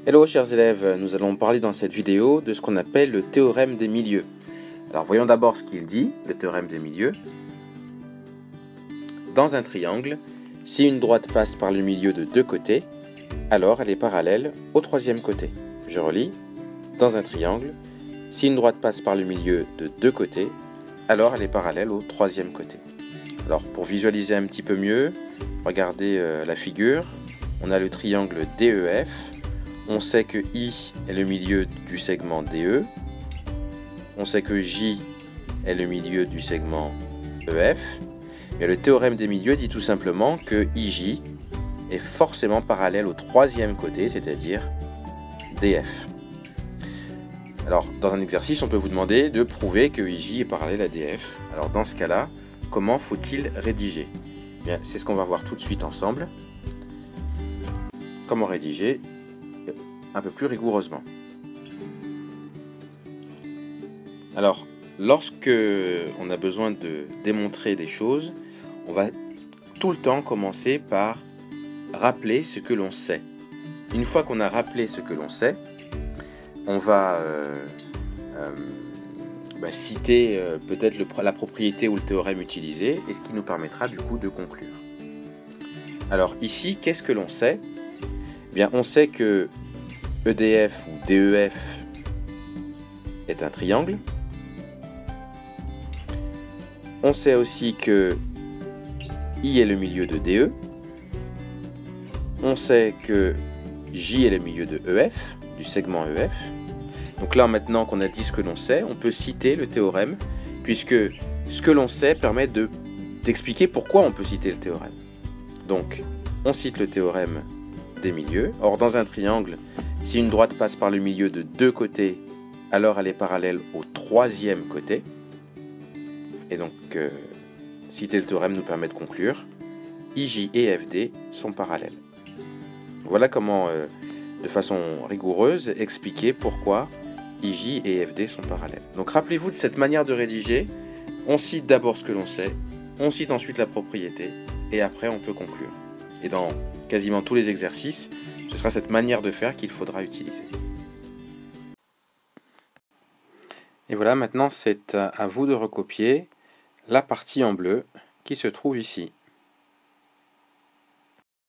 Hello chers élèves, nous allons parler dans cette vidéo de ce qu'on appelle le théorème des milieux. Alors voyons d'abord ce qu'il dit, le théorème des milieux. Dans un triangle, si une droite passe par le milieu de deux côtés, alors elle est parallèle au troisième côté. Je relis. Dans un triangle, si une droite passe par le milieu de deux côtés, alors elle est parallèle au troisième côté. Alors pour visualiser un petit peu mieux, regardez la figure. On a le triangle DEF. On sait que I est le milieu du segment DE. On sait que J est le milieu du segment EF. Et le théorème des milieux dit tout simplement que IJ est forcément parallèle au troisième côté, c'est-à-dire DF. Alors, dans un exercice, on peut vous demander de prouver que IJ est parallèle à DF. Alors, dans ce cas-là, comment faut-il rédiger? Bien, c'est ce qu'on va voir tout de suite ensemble. Comment rédiger un peu plus rigoureusement. Alors, lorsque on a besoin de démontrer des choses, on va tout le temps commencer par rappeler ce que l'on sait. Une fois qu'on a rappelé ce que l'on sait, on va citer peut-être la propriété ou le théorème utilisé, et ce qui nous permettra du coup de conclure. Alors ici, qu'est-ce que l'on sait? Bien, on sait que EDF ou DEF est un triangle. On sait aussi que I est le milieu de DE. On sait que J est le milieu de EF, du segment EF. Donc là, maintenant qu'on a dit ce que l'on sait, on peut citer le théorème, puisque ce que l'on sait permet d'expliquer pourquoi on peut citer le théorème. Donc, on cite le théorème des milieux. Or, dans un triangle, si une droite passe par le milieu de deux côtés, alors elle est parallèle au troisième côté. Et donc, citer le théorème nous permet de conclure. IJ et FD sont parallèles. Voilà comment, de façon rigoureuse, expliquer pourquoi IJ et FD sont parallèles. Donc rappelez-vous de cette manière de rédiger. On cite d'abord ce que l'on sait, on cite ensuite la propriété, et après on peut conclure. Et dans quasiment tous les exercices, ce sera cette manière de faire qu'il faudra utiliser. Et voilà, maintenant c'est à vous de recopier la partie en bleu qui se trouve ici.